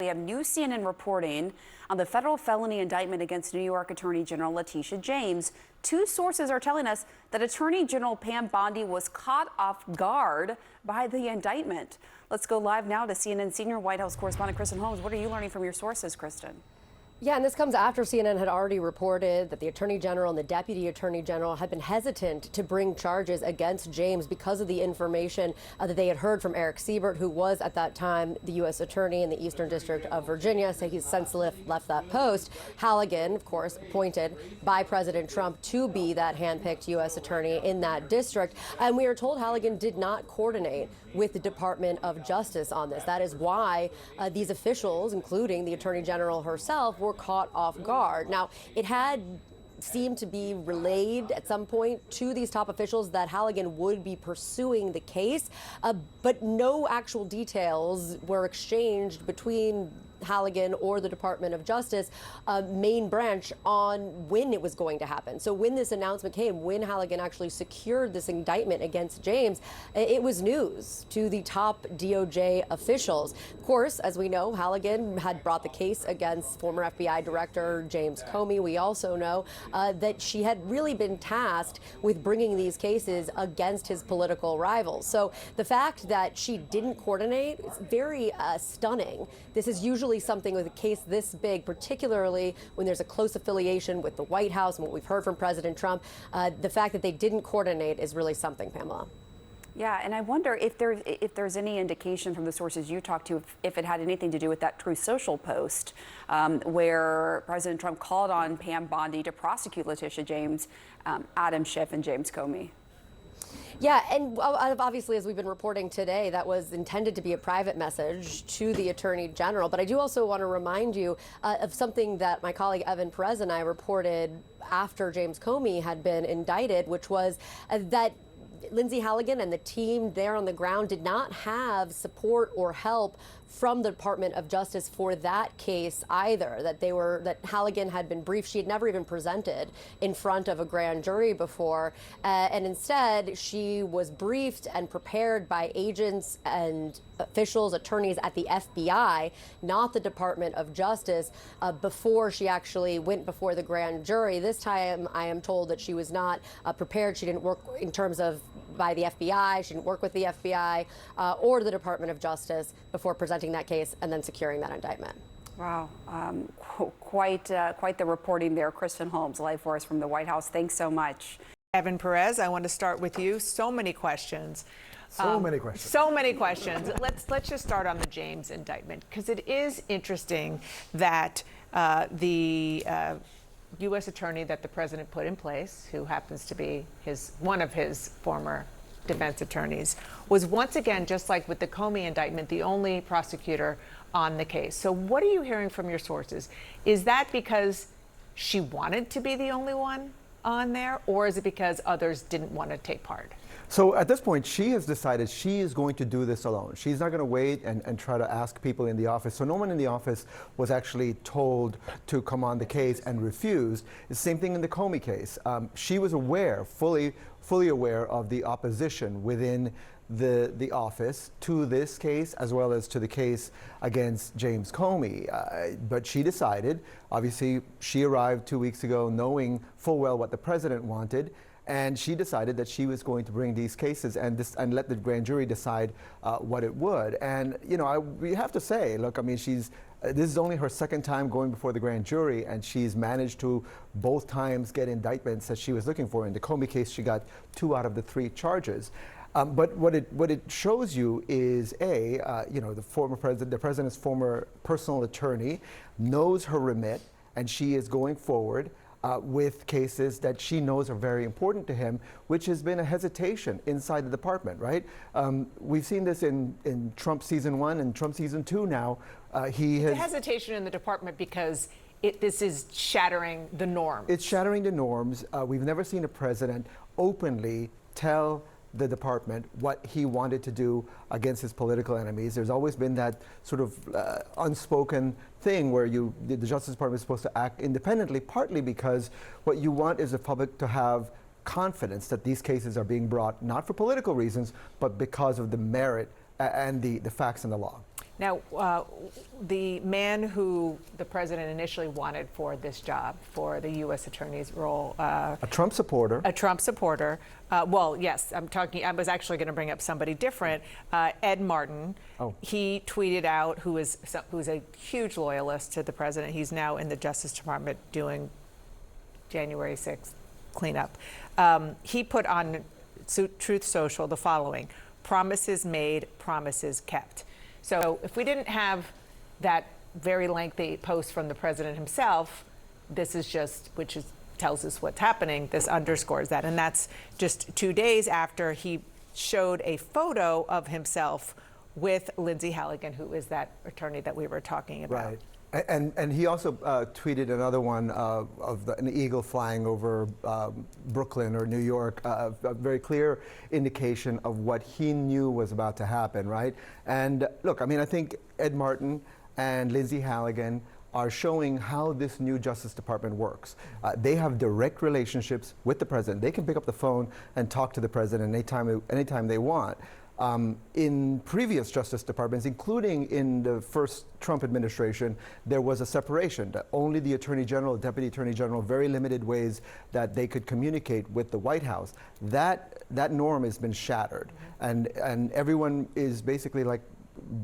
a.m. new CNN reporting on the federal felony indictment against New York Attorney General Letitia James. Two sources are telling us that Attorney General Pam Bondi was caught off guard by the indictment. Let's go live now to CNN senior White House correspondent Kristen Holmes. What are you learning from your sources, Kristen? Yeah, and this comes after CNN had already reported that the Attorney General and the Deputy Attorney General had been hesitant to bring charges against James because of the information that they had heard from Eric Siebert, who was at that time the U.S. Attorney in the Eastern District of Virginia. So he's since left that post. Halligan, of course, appointed by President Trump to be that handpicked U.S. Attorney in that district. And we are told Halligan did not coordinate with the Department of Justice on this. That is why these officials, including the Attorney General herself, were caught off guard. Now, it had seemed to be relayed at some point to these top officials that Halligan would be pursuing the case, but no actual details were exchanged between Halligan or the Department of Justice main branch on when it was going to happen. So when this announcement came, when Halligan actually secured this indictment against James, it was news to the top DOJ officials. Of course, as we know, Halligan had brought the case against former FBI Director James Comey. We also know that she had really been tasked with bringing these cases against his political rivals. So the fact that she didn't coordinate is very stunning. This is usually something with a case this big, particularly when there's a close affiliation with the White House and what we've heard from President Trump. The fact that they didn't coordinate is really something, Pamela. Yeah, and I wonder if there's any indication from the sources you talked to if it had anything to do with that Truth Social post where President Trump called on Pam Bondi to prosecute Letitia James, Adam Schiff, and James Comey. Yeah, and obviously, as we've been reporting today, that was intended to be a private message to the Attorney General. But I do also want to remind you of something that my colleague Evan Perez and I reported after James Comey had been indicted, which was that Lindsay Halligan and the team there on the ground did not have support or help from the Department of Justice for that case either, that Halligan had been briefed. She had never even presented in front of a grand jury before. And instead, she was briefed and prepared by agents and officials, attorneys at the FBI, not the Department of Justice, before she actually went before the grand jury. This time, I am told that she was not prepared. She didn't work in terms of by the FBI. She didn't work with the FBI or the Department of Justice before presenting that case and then securing that indictment. Wow, quite the reporting there. Kristen Holmes, live for us from the White House. Thanks so much. Evan Perez, I want to start with you. So many questions. So many questions. So many questions. Let's just start on the James indictment, because it is interesting that the U.S. attorney that the president put in place, who happens to be one of his former defense attorneys, was once again, just like with the Comey indictment, the only prosecutor on the case. So what are you hearing from your sources? Is that because she wanted to be the only one on there, or is it because others didn't want to take part? So at this point, she has decided she is going to do this alone. She's not going to wait and try to ask people in the office. So no one in the office was actually told to come on the case and refused. The same thing in the Comey case. She was aware, fully aware of the opposition within the office to this case, as well as to the case against James Comey. But she decided, obviously, she arrived 2 weeks ago knowing full well what the president wanted. And she decided that she was going to bring these cases and let the grand jury decide what it would. And, you know, we have to say, look, I mean, this is only her second time going before the grand jury, and she's managed to both times get indictments that she was looking for. In the Comey case, she got 2 out of the 3 charges. But what it shows you is, you know, the president's former personal attorney knows her remit, and she is going forward with cases that she knows are very important to him, which has been a hesitation inside the department, right? We've seen this in Trump season 1 and Trump season 2 now. He has hesitation in the department because this is shattering the norms. It's shattering the norms. We've never seen a president openly tell the department what he wanted to do against his political enemies. There's always been that sort of unspoken thing where the Justice Department is supposed to act independently, partly because what you want is the public to have confidence that these cases are being brought not for political reasons, but because of the merit and the facts and the law. Now, the man who the president initially wanted for this job, for the U.S. Attorney's role, A Trump supporter. a Trump supporter. Well, yes, I was actually going to bring up somebody different. Ed Martin. Oh. He tweeted out, who's a huge loyalist to the president. He's now in the Justice Department doing January 6th cleanup. He put on Truth Social the following: promises made, promises kept. So if we didn't have that very lengthy post from the president himself, this is just, tells us what's happening. This underscores that. And that's just 2 days after he showed a photo of himself with Lindsay Halligan, who is that attorney that we were talking about. Right. And he also tweeted another one of an eagle flying over Brooklyn or New York, a very clear indication of what he knew was about to happen, right? And look, I mean, I think Ed Martin and Lindsay Halligan are showing how this new Justice Department works. They have direct relationships with the president. They can pick up the phone and talk to the president anytime they want. In previous Justice Departments, including in the first Trump administration, there was a separation that only the Attorney General, Deputy Attorney General, very limited ways that they could communicate with the White House. That norm has been shattered, and everyone is basically like,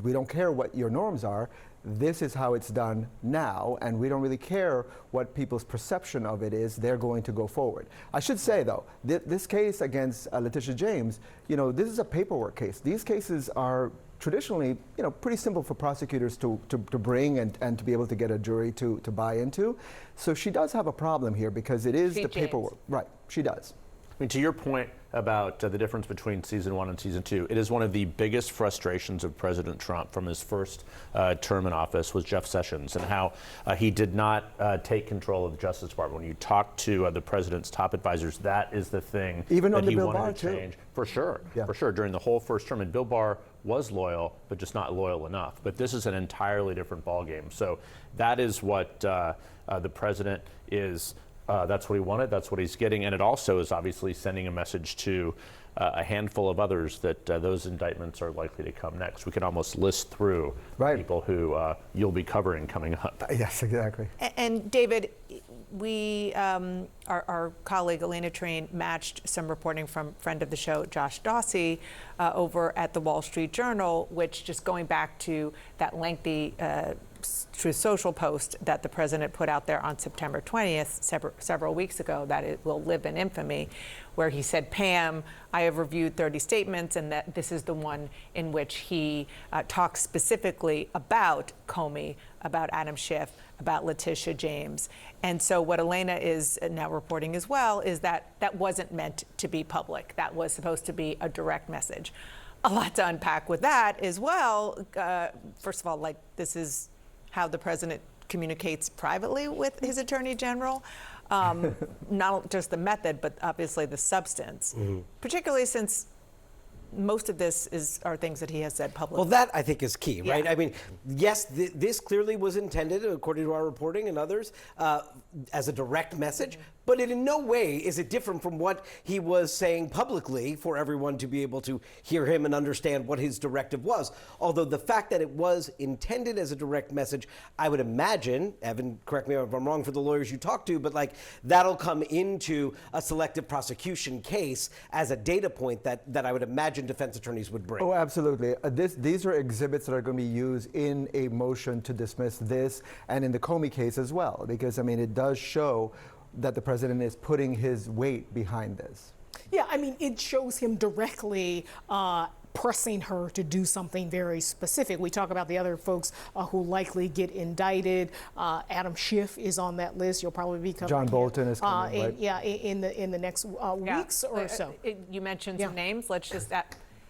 we don't care what your norms are. This is how it's done now, and we don't really care what people's perception of it is. They're going to go forward. I should say, though, this case against Letitia James, this is a paperwork case. These cases are traditionally, pretty simple for prosecutors to bring and to be able to get a jury to buy into. So she does have a problem here because it is the paperwork. Right, she does. I mean, to your point about the difference between season 1 and season 2, it is one of the biggest frustrations of President Trump from his first term in office was Jeff Sessions and how he did not take control of the Justice Department. When you talk to the president's top advisors, that is the thing Even that under he Bill wanted Barr, to change. too. For sure, Yeah. for sure. During the whole first term, and Bill Barr was loyal, but just not loyal enough. But this is an entirely different ballgame. So that is what the president is. That's what he wanted. That's what he's getting. And it also is obviously sending a message to a handful of others that those indictments are likely to come next. We can almost list through people who you'll be covering coming up. Yes, exactly. And David, our colleague Elena Train matched some reporting from friend of the show, Josh Dawsey, over at the Wall Street Journal, which, just going back to that lengthy Truth Social post that the president put out there on September 20th, several weeks ago, that it will live in infamy, where he said, Pam, I have reviewed 30 statements, and that this is the one in which he talks specifically about Comey, about Adam Schiff, about Letitia James. And so what Elena is now reporting as well is that that wasn't meant to be public. That was supposed to be a direct message. A lot to unpack with that as well. First of all, this is how the president communicates privately with his attorney general. Not just the method, but obviously the substance, particularly since most of this are things that he has said publicly. Well, that I think is key, right? Yeah. I mean, yes, this clearly was intended, according to our reporting and others, as a direct message, but in no way is it different from what he was saying publicly for everyone to be able to hear him and understand what his directive was. Although the fact that it was intended as a direct message, I would imagine, Evan, correct me if I'm wrong for the lawyers you talk to, but that'll come into a selective prosecution case as a data point that I would imagine defense attorneys would bring. Oh, absolutely. These are exhibits that are going to be used in a motion to dismiss this and in the Comey case as well, because, I mean, it does show that the president is putting his weight behind this. Yeah, I mean, it shows him directly pressing her to do something very specific. We talk about the other folks who likely get indicted. Adam Schiff is on that list. You'll probably be covering John Bolton is coming, right? Yeah, in the next weeks or so. You mentioned some names. Let's just...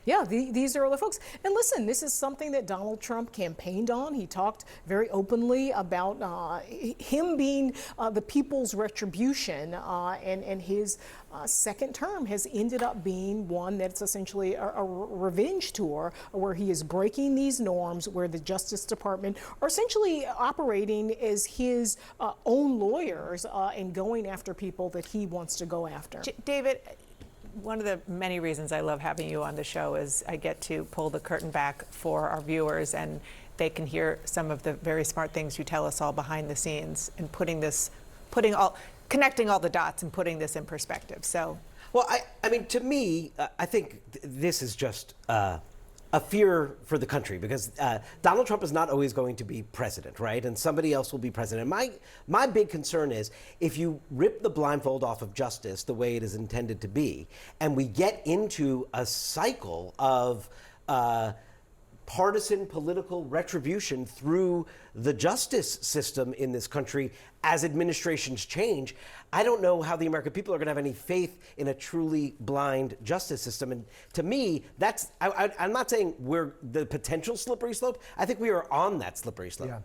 Yeah, these are all the folks. And listen, this is something that Donald Trump campaigned on. He talked very openly about him being the people's retribution, and his second term has ended up being one that's essentially a revenge tour where he is breaking these norms, where the Justice Department are essentially operating as his own lawyers and going after people that he wants to go after. David, One of the many reasons I love having you on the show is I get to pull the curtain back for our viewers, and they can hear some of the very smart things you tell us all behind the scenes, and connecting all the dots and putting this in perspective. So, well, I mean, to me, I think this is just a fear for the country, because Donald Trump is not always going to be president, right? And somebody else will be president. My big concern is if you rip the blindfold off of justice the way it is intended to be, and we get into a cycle of partisan political retribution through the justice system in this country as administrations change, I don't know how the American people are going to have any faith in a truly blind justice system. And to me, I'm not saying we're the potential slippery slope. I think we are on that slippery slope. Yeah.